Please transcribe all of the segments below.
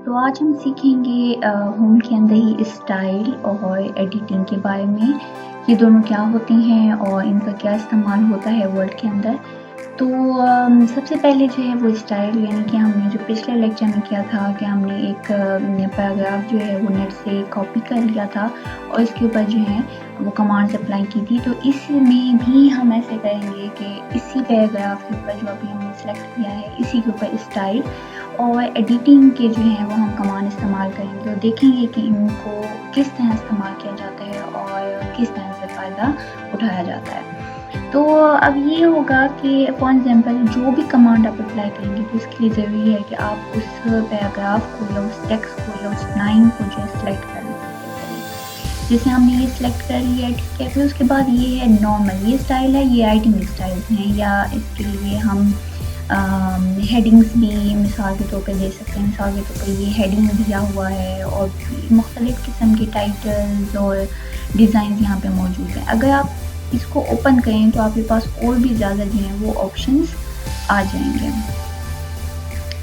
तो आज हम सीखेंगे होम के अंदर ही स्टाइल और एडिटिंग के बारे में। ये दोनों क्या होती हैं और इनका क्या इस्तेमाल होता है वर्ड के अंदर। तो सबसे पहले जो है वो स्टाइल, यानी कि हमने जो पिछले लेक्चर में किया था कि हमने एक पैराग्राफ जो है वो नेट से कॉपी कर लिया था और इसके ऊपर जो है वो कमांड्स अप्लाई की थी। तो इसमें भी हम ऐसे करेंगे कि इसी पैराग्राफ के ऊपर जो अभी हमने सेलेक्ट किया है इसी के ऊपर स्टाइल और एडिटिंग के जो है वो हम कमांड इस्तेमाल करेंगे और देखेंगे कि इनको किस तरह इस्तेमाल किया जाता है और किस तरह से फ़ायदा उठाया जाता है। तो अब ये होगा कि फॉर एग्जांपल जो भी कमांड आप अप्लाई करेंगे तो इसके लिए ज़रूरी है कि आप उस पैराग्राफ को या उस टेक्स्ट को या उस लाइन को जो है सिलेक्ट कर लें। जैसे हमने ये सिलेक्ट कर लिया, ठीक है। फिर उसके बाद ये है नॉर्मल, ये स्टाइल है, ये आइटम स्टाइल्स हैं, या इसके लिए हम हेडिंग्स भी मिसाल के तौर पे दे सकते हैं। मिसाल के तौर पे ये हेडिंग दिया हुआ है और मुख्तलिफ़ किस्म के टाइटल्स और डिज़ाइन यहाँ पे मौजूद हैं। अगर आप इसको ओपन करें तो आपके पास और भी ज़्यादा जो है वो ऑप्शंस आ जाएंगे।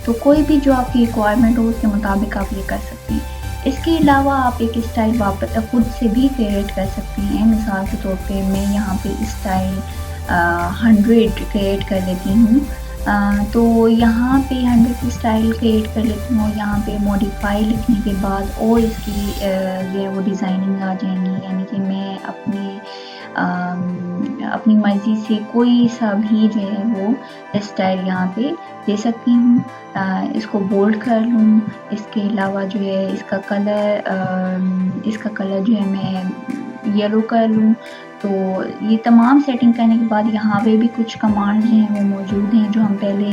तो कोई भी जो आपकी रिक्वायरमेंट हो उसके मुताबिक आप ये कर सकते हैं। इसके अलावा आप एक स्टाइल वापस खुद से भी क्रिएट कर सकते हैं। मिसाल के तौर पे मैं यहाँ पे स्टाइल 100 क्रिएट कर लेती हूँ। तो यहाँ पे 100 स्टाइल क्रिएट कर लेती हूँ। यहाँ पे मॉडिफाई लिखने के बाद और इसकी जो है वो डिज़ाइनिंग आ जाएंगी, यानी कि मैं अपनी मर्ज़ी से कोई सा भी जो है वो स्टाइल यहाँ पे दे सकती हूँ। इसको बोल्ड कर लूँ। इसके अलावा जो है इसका कलर जो है मैं येलो कर लूँ। तो ये तमाम सेटिंग करने के बाद यहाँ पे भी कुछ कमांड्स हैं वो मौजूद हैं जो हम पहले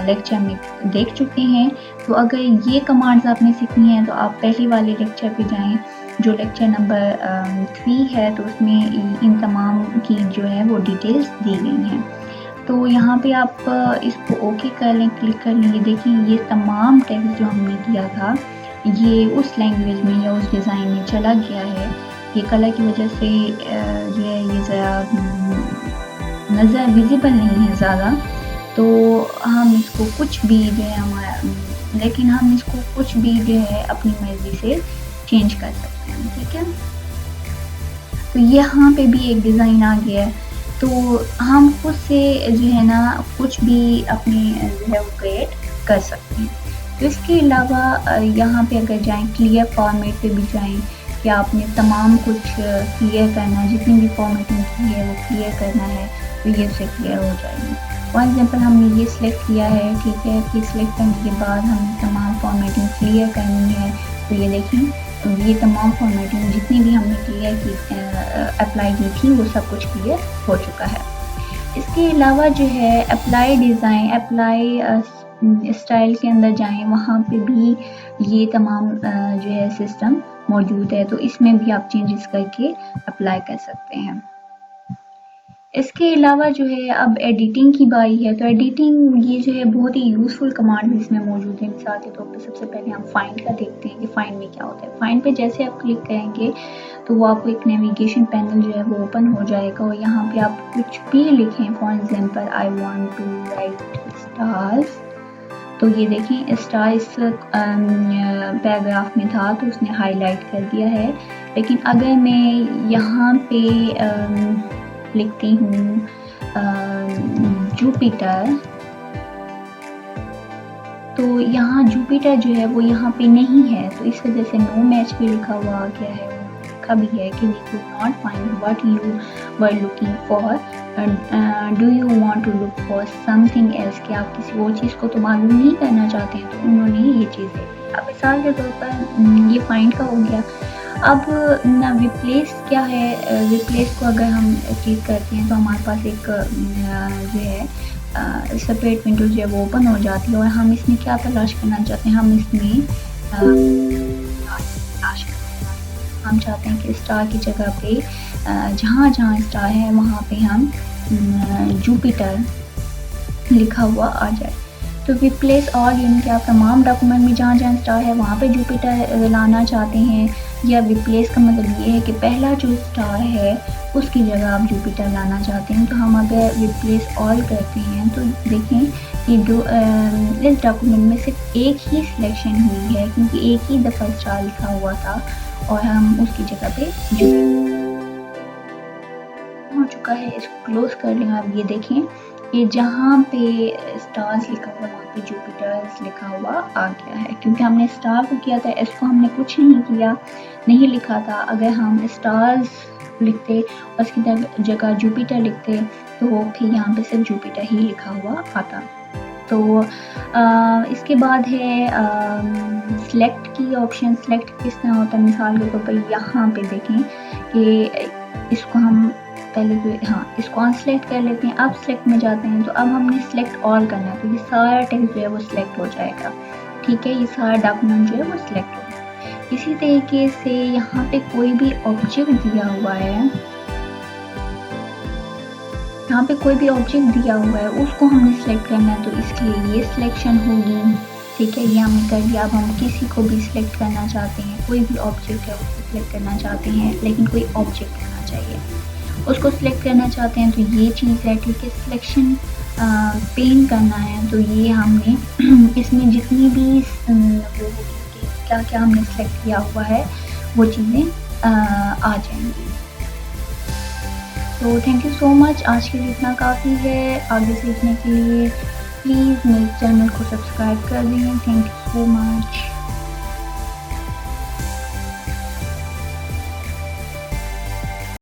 लेक्चर में देख चुके हैं। तो अगर ये कमांड्स आपने सीखनी है तो आप पहले वाले लेक्चर पे जाएं जो लेक्चर नंबर 3 है, तो उसमें इन तमाम की जो है वो डिटेल्स दी गई हैं। तो यहाँ पे आप इसको ओके कर लें, क्लिक कर लें। ये देखिए ये तमाम टेक्स्ट जो हमने किया था ये उस लैंग्वेज में या उस डिज़ाइन में चला गया है। ये कलर की वजह से जो है ये ज़रा नज़र विजिबल नहीं है ज़्यादा, तो हम इसको कुछ भी जो है लेकिन हम इसको कुछ भी जो है अपनी मर्ज़ी से चेंज कर सकते हैं, ठीक है। तो यहाँ पे भी एक डिज़ाइन आ गया है, तो हम खुद से जो है ना कुछ भी अपनी जो है वो क्रिएट कर सकते हैं। तो इसके अलावा यहाँ पे अगर जाएं क्लियर फॉर्मेट पे भी जाएं कि आपने तमाम कुछ क्लियर करना है, जितनी भी फॉर्मेटिंग की है वो क्लियर करना है तो ये उससे क्लियर हो जाएगी। फॉर एग्जांपल हमने ये सिलेक्ट किया है, ठीक है। फिर सिलेक्ट करने के बाद हमें तमाम फॉर्मेटिंग क्लियर करनी है। तो ये देखें ये तमाम फॉर्मेटिंग जितनी भी हमने क्लियर की अप्लाई की थी वो सब कुछ क्लियर हो चुका है। इसके अलावा जो है अप्लाई डिज़ाइन, अप्लाई स्टाइल के अंदर जाएं, वहाँ पे भी ये तमाम जो है सिस्टम मौजूद है। तो इसमें भी आप चेंजेस करके अप्लाई कर सकते हैं। इसके अलावा जो है अब एडिटिंग की बारी है। तो एडिटिंग ये जो है बहुत ही यूज़फुल कमांड भी इसमें मौजूद है। मिसाल के तौर पे सबसे पहले हम फाइंड का देखते हैं कि फाइंड में क्या होता है। फाइंड पे जैसे आप क्लिक करेंगे तो वो आपको एक नेविगेशन पैनल जो है वो ओपन हो जाएगा और यहाँ पे आप कुछ भी लिखें। For example I want to write stars, तो ये देखें स्टार इस पैराग्राफ में था तो उसने हाईलाइट कर दिया है। लेकिन अगर मैं यहाँ पे लिखती हूँ जुपिटर, तो यहाँ जुपिटर जो है वो यहाँ पे नहीं है, तो इस वजह से नो मैच भी लिखा हुआ आ गया है। लिखा भी है कि we could not find what you were looking for, do you want to look for something else, कि आप किसी और चीज़ को तो मालूम नहीं करना चाहते हैं। तो उन्होंने ये चीज़ देखी। अब मिसाल के तौर पर ये फाइंड का हो गया। अब ना रिप्लेस क्या है, रिप्लेस को अगर हम क्लिक करते हैं तो हमारे पास एक जो है सेपरेट विंडो जो है वो ओपन हो जाती है और हम इसमें क्या तलाश करना चाहते हैं। हम इसमें तलाश हम चाहते हैं कि स्टार की जगह पे जहाँ जहाँ स्टार है वहाँ पे हम जुपिटर लिखा हुआ आ जाए। तो रिप्लेस ऑल, यानी कि आप तमाम डॉक्यूमेंट में जहाँ जहाँ स्टार है वहाँ पे जुपिटर लाना चाहते हैं, या रिप्लेस का मतलब ये है कि पहला जो स्टार है उसकी जगह आप जुपिटर लाना चाहते हैं, तो हम अगर रिप्लेस ऑल करते हैं तो देखें कि जो इस डॉक्यूमेंट में सिर्फ एक ही सिलेक्शन हुई है, क्योंकि एक ही दफ़ा स्टार लिखा हुआ था और हम उसकी जगह पे जुपिटर हो चुका है। इसको क्लोज कर लें। आप ये देखें कि जहाँ पे स्टार्स लिखा हुआ वहाँ पे जुपिटर्स लिखा हुआ आ गया है, क्योंकि हमने स्टार को किया था, इसको हमने कुछ नहीं किया, नहीं लिखा था। अगर हम स्टार्स लिखते और उसकी जगह जुपिटर लिखते तो फिर यहाँ पे सिर्फ जुपिटर ही लिखा हुआ आता। तो इसके बाद है सिलेक्ट की ऑप्शन। सिलेक्ट किस तरह होता है, मिसाल के तौर पर यहाँ पे देखें कि इसको हम पहले तो हाँ इसको अनसेलेक्ट कर लेते हैं। अब सिलेक्ट में जाते हैं तो अब हमने सिलेक्ट ऑल करना है, तो ये सारा टेक्स्ट जो है वो सिलेक्ट हो जाएगा। ठीक है, ये सारा डॉक्यूमेंट जो है वो सिलेक्ट होगा। इसी तरीके से यहाँ पे कोई भी ऑब्जेक्ट दिया हुआ है, यहाँ पे कोई भी ऑब्जेक्ट दिया हुआ है उसको हमने सिलेक्ट करना है, तो इसके लिए ये सिलेक्शन होगी। ठीक है, ये हमने कर दिया। अब हम किसी को भी सिलेक्ट करना चाहते हैं, कोई भी ऑब्जेक्ट है उसको सिलेक्ट करना चाहते हैं, लेकिन कोई ऑब्जेक्ट रहना चाहिए, उसको सिलेक्ट करना चाहते हैं तो ये चीज़ है। ठीक है, सिलेक्शन पेन करना है, तो ये हमने इसमें जितनी भी क्या क्या हमने सिलेक्ट किया हुआ है वो चीज़ें आ जाएंगी। तो थैंक यू सो मच। आज के लिए इतना काफ़ी है। आगे सीखने के लिए प्लीज़ मेरे चैनल को सब्सक्राइब कर दें। Thank you so much.